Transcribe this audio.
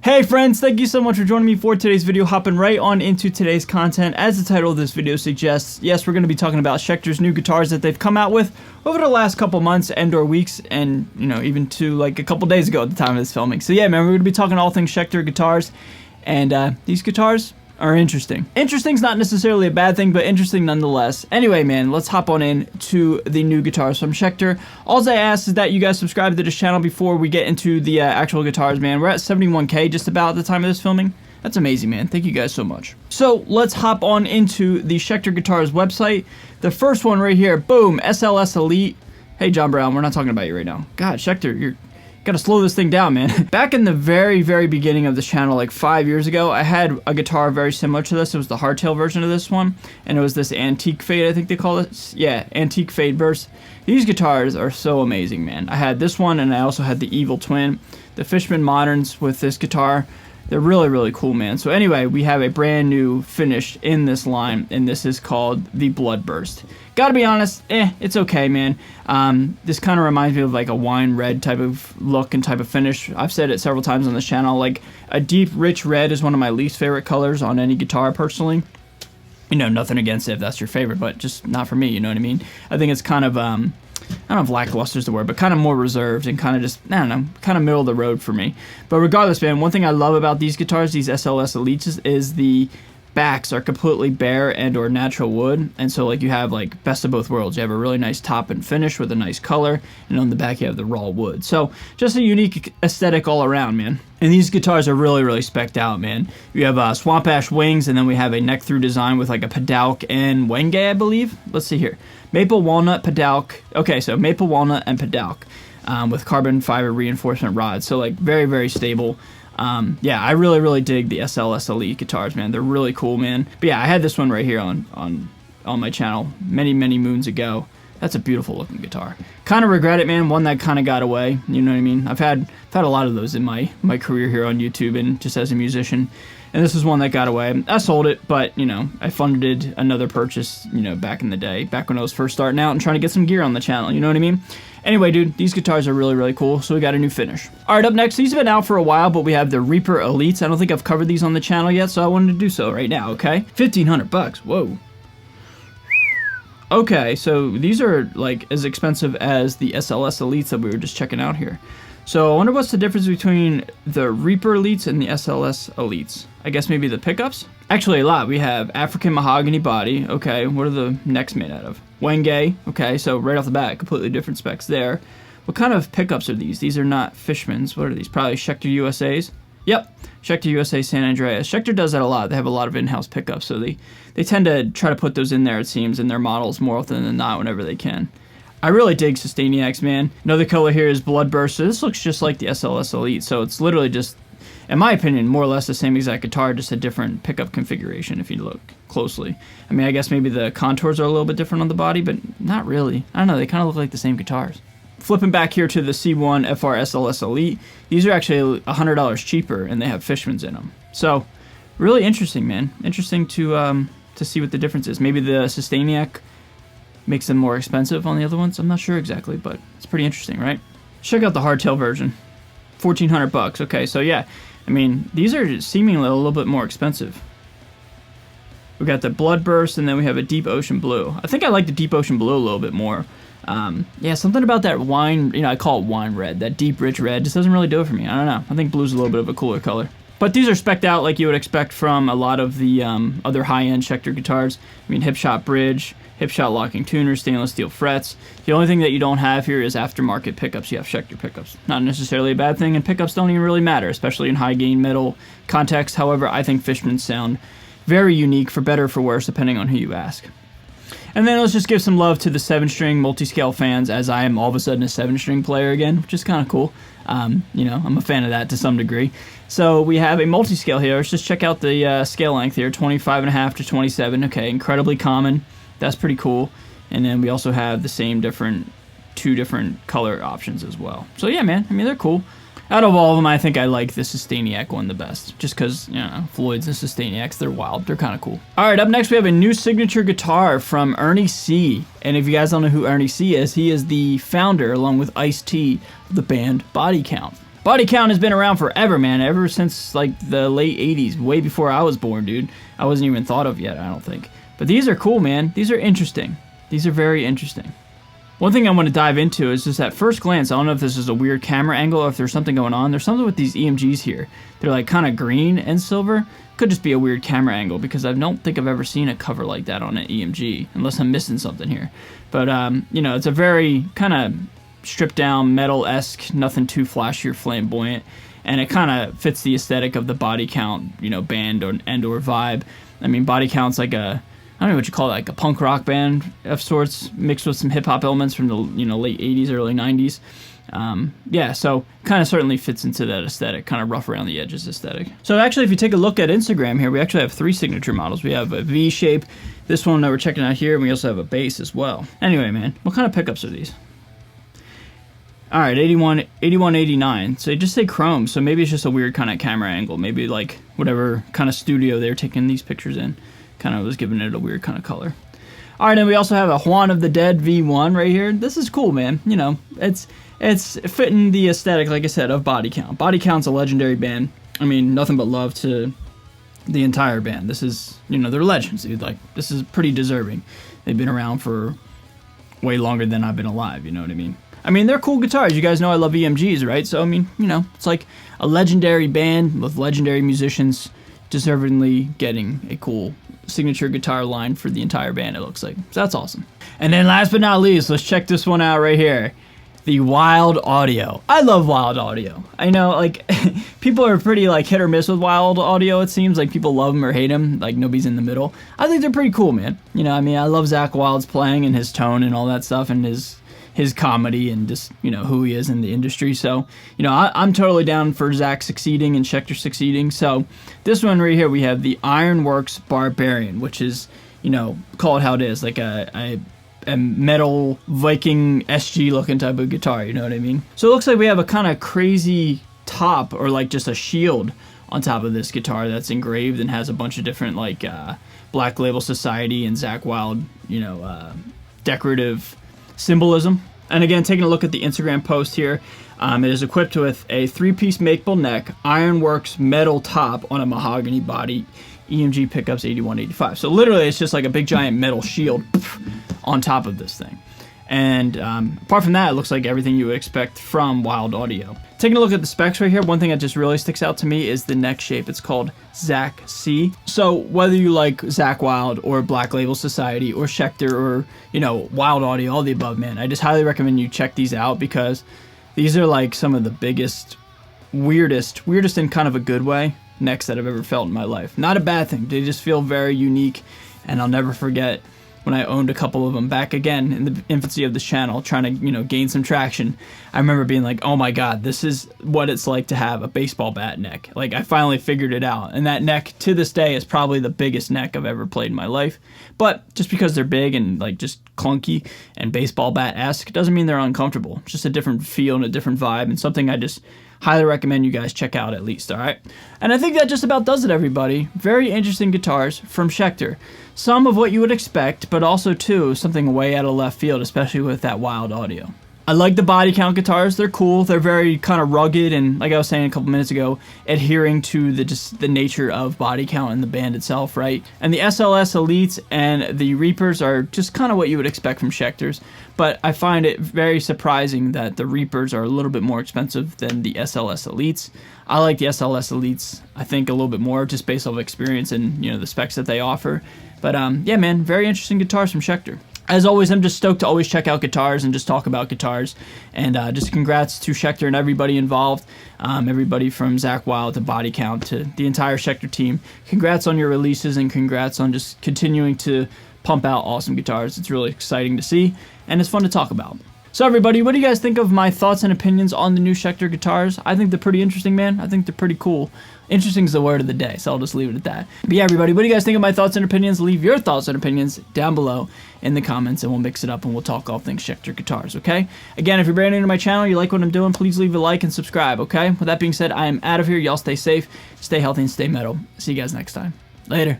Hey friends, thank you so much for joining me for today's video. Hopping right on into today's content. As the title of this video suggests, yes, we're going to be talking about Schecter's new guitars that they've come out with over the last couple months and or weeks, and even to like a couple days ago at the time of this filming. So yeah, man, we're going to be talking all things Schecter guitars, and these guitars are interesting. Interesting's not necessarily a bad thing, but interesting nonetheless. Anyway, man, let's hop on in to the new guitars from Schecter. All I ask is that you guys subscribe to this channel before we get into the actual guitars, man. We're at 71K just about at the time of this filming. That's amazing, man. Thank you guys so much. So let's hop on into the Schecter Guitars website. The first one right here, boom, SLS Elite. Hey, John Brown, we're not talking about you right now. God, Schecter, you're gotta slow this thing down, man. Back in the very beginning of this channel, like 5 years ago, I had a guitar very similar to this. It was the hardtail version of this one, and it was this antique fade, I think they call it. Yeah, antique fade burst. These guitars are so amazing, man. I had this one, and I also had the Evil Twin, the Fishman Moderns with this guitar. They're really cool, man. So anyway, we have a brand new finish in this line, and this is called the Bloodburst. Gotta be honest, it's okay, man. This kind of reminds me of like a wine red type of look and type of finish. I've said it several times on this channel. Like a deep, rich red is one of my least favorite colors on any guitar, personally. Nothing against it if that's your favorite, but just not for me, you know what I mean? I think it's kind of, I don't know if lackluster is the word, but kind of more reserved and kind of just, I don't know, kind of middle of the road for me. But regardless, man, one thing I love about these guitars, these SLS Elites, is the backs are completely bare and or natural wood, and so like you have like best of both worlds. You have a really nice top and finish with a nice color, and on the back you have the raw wood. So just a unique aesthetic all around, man. And these guitars are really specced out, man. You have swamp ash wings, and then we have a neck through design with like a Padalk and Wenge, I believe. Let's see here. Maple walnut, Padalk. Okay, so maple walnut and Padalk with carbon fiber reinforcement rods. So like very stable. Yeah, I really dig the SLS Elite guitars, man. They're really cool, man. But yeah, I had this one right here on my channel many moons ago. That's a beautiful looking guitar. Kind of regret it, man. One that kind of got away. You know what I mean? I've had a lot of those in my career here on YouTube and just as a musician. And this is one that got away. I sold it, but I funded another purchase, back in the day, back when I was first starting out and trying to get some gear on the channel. You know what I mean? Anyway, dude, these guitars are really cool, so we got a new finish. Alright, up next, these have been out for a while, but we have the Reaper Elites. I don't think I've covered these on the channel yet, so I wanted to do so right now, okay? 1,500 bucks, whoa. Okay, so these are like as expensive as the SLS Elites that we were just checking out here. So I wonder what's the difference between the Reaper Elites and the SLS Elites. I guess maybe the pickups? Actually a lot. We have African mahogany body, okay, what are the necks made out of? Wenge, okay, so right off the bat, completely different specs there. What kind of pickups are these? These are not Fishmans. What are these? Probably Schecter USA's? Yep, Schecter USA San Andreas. Schecter does that a lot. They have a lot of in-house pickups, so they tend to try to put those in there, it seems, in their models more often than not whenever they can. I really dig Sustainiacs, man. Another color here is Bloodburst, so this looks just like the SLS Elite, so it's literally just, in my opinion, more or less the same exact guitar, just a different pickup configuration if you look closely. I mean, I guess maybe the contours are a little bit different on the body, but not really. I don't know, they kind of look like the same guitars. Flipping back here to the C1 FR SLS Elite, these are actually $100 cheaper, and they have Fishmans in them. So, really interesting, man. Interesting to see what the difference is. Maybe the Sustainiac makes them more expensive on the other ones. I'm not sure exactly, but it's pretty interesting, right? Check out the hardtail version. 1,400 bucks. Okay, so yeah, I mean, these are seemingly a little bit more expensive. We got the Bloodburst, and then we have a Deep Ocean Blue. I think I like the Deep Ocean Blue a little bit more. Yeah, something about that wine, I call it wine red, that deep, rich red, just doesn't really do it for me. I don't know. I think blue's a little bit of a cooler color. But these are spec'd out like you would expect from a lot of the other high-end Schecter guitars. I mean, hip shot bridge, hip shot locking tuners, stainless steel frets. The only thing that you don't have here is aftermarket pickups. You have Schecter pickups. Not necessarily a bad thing, and pickups don't even really matter, especially in high-gain metal context. However, I think Fishmans sound very unique, for better or for worse, depending on who you ask. And then let's just give some love to the 7-string multi-scale fans, as I am all of a sudden a 7-string player again, which is kind of cool. I'm a fan of that to some degree. So we have a multi-scale here. Let's just check out the scale length here, 25.5 to 27. Okay, incredibly common. That's pretty cool. And then we also have the same two different color options as well. So yeah, man, I mean, they're cool. Out of all of them, I think I like the Sustainiac one the best. Just because, Floyd's and Sustainiacs, they're wild. They're kind of cool. Alright, up next we have a new signature guitar from Ernie C. And if you guys don't know who Ernie C is, he is the founder, along with Ice-T, of the band Body Count. Body count has been around forever, man. Ever since like the late 80s, way before I was born, dude. I wasn't even thought of yet, I don't think. But these are cool, man. These are interesting. These are very interesting. One thing I want to dive into is just at first glance, I don't know if this is a weird camera angle or if there's something going on. There's something with these EMGs here. They're like kind of green and silver. Could just be a weird camera angle because I don't think I've ever seen a cover like that on an EMG, unless I'm missing something here. But, you know, it's a very kind of stripped down metal-esque, nothing too flashy or flamboyant. And it kind of fits the aesthetic of the Body Count, you know, band or vibe. I mean, Body Count's like a, I don't know what you call it, like a punk rock band of sorts, mixed with some hip-hop elements from the, you know, late 80s, early 90s. Yeah, so kind of certainly fits into that aesthetic, kind of rough around the edges aesthetic. So actually, if you take a look at Instagram here, we actually have 3 signature models. We have a V shape, this one that we're checking out here, and we also have a base as well. Anyway, man, what kind of pickups are these? All right, 81, 89. So just say chrome, so maybe it's just a weird kind of camera angle. Maybe like whatever kind of studio they're taking these pictures in kind of was giving it a weird kind of color. All right, and we also have a Juan of the Dead V1 right here. This is cool, man. You know, it's fitting the aesthetic, like I said, of Body Count. Body Count's a legendary band. I mean, nothing but love to the entire band. This is, you know, they're legends, dude. Like, this is pretty deserving. They've been around for way longer than I've been alive, you know what I mean? I mean, they're cool guitars. You guys know I love EMGs, right? So, I mean, you know, it's like a legendary band with legendary musicians deservingly getting a cool signature guitar line for the entire band, it looks like. So that's awesome. And then last but not least, let's check this one out right here. The Wild Audio. I love Wild Audio. I know, like, people are pretty, like, hit or miss with Wild Audio, it seems. Like, people love them or hate them. Like, nobody's in the middle. I think they're pretty cool, man. You know, I mean, I love Zakk Wylde's playing and his tone and all that stuff and his comedy and just, you know, who he is in the industry. So, you know, I'm totally down for Zakk succeeding and Schecter succeeding. So, this one right here, we have the Ironworks Barbarian, which is, you know, call it how it is, like a metal Viking SG looking type of guitar, you know what I mean? So it looks like we have a kind of crazy top, or like just a shield on top of this guitar that's engraved and has a bunch of different like Black Label Society and Zakk Wylde, you know, decorative symbolism. And again, taking a look at the Instagram post here, it is equipped with a 3-piece makeable neck, Ironworks metal top on a mahogany body, EMG pickups 8185. So literally it's just like a big giant metal shield on top of this thing. And apart from that, it looks like everything you would expect from Wild Audio. Taking a look at the specs right here, one thing that just really sticks out to me is the neck shape. It's called Zakk C. So whether you like Zakk Wylde or Black Label Society or Schecter or, you know, Wild Audio, all the above, man, I just highly recommend you check these out because these are like some of the biggest, weirdest in kind of a good way, necks that I've ever felt in my life. Not a bad thing. They just feel very unique, and I'll never forget when I owned a couple of them back again in the infancy of this channel, trying to, you know, gain some traction. I remember being like, oh my god, this is what it's like to have a baseball bat neck. Like, I finally figured it out, and that neck to this day is probably the biggest neck I've ever played in my life. But just because they're big and like just clunky and baseball bat-esque doesn't mean they're uncomfortable. It's just a different feel and a different vibe, and something I just highly recommend you guys check out at least, alright? And I think that just about does it, everybody. Very interesting guitars from Schecter. Some of what you would expect, but also, too, something way out of left field, especially with that Wild Audio. I like the Body Count guitars. They're cool. They're very kind of rugged and, like I was saying a couple minutes ago, adhering to the nature of Body Count and the band itself, right? And the SLS Elites and the Reapers are just kind of what you would expect from Schecters, but I find it very surprising that the Reapers are a little bit more expensive than the SLS Elites. I like the SLS Elites, I think, a little bit more just based off experience and, you know, the specs that they offer. But, yeah, man, very interesting guitars from Schecter. As always, I'm just stoked to always check out guitars and just talk about guitars. And just congrats to Schecter and everybody involved. Everybody from Zakk Wylde to Body Count to the entire Schecter team. Congrats on your releases and congrats on just continuing to pump out awesome guitars. It's really exciting to see and it's fun to talk about. So everybody, what do you guys think of my thoughts and opinions on the new Schecter guitars? I think they're pretty interesting, man. I think they're pretty cool. Interesting is the word of the day, so I'll just leave it at that. But yeah, everybody, what do you guys think of my thoughts and opinions? Leave your thoughts and opinions down below in the comments, and we'll mix it up and we'll talk all things Schecter guitars, okay? Again, if you're brand new to my channel, you like what I'm doing, please leave a like and subscribe, okay? With that being said, I am out of here. Y'all stay safe, stay healthy, and stay metal. See you guys next time. Later.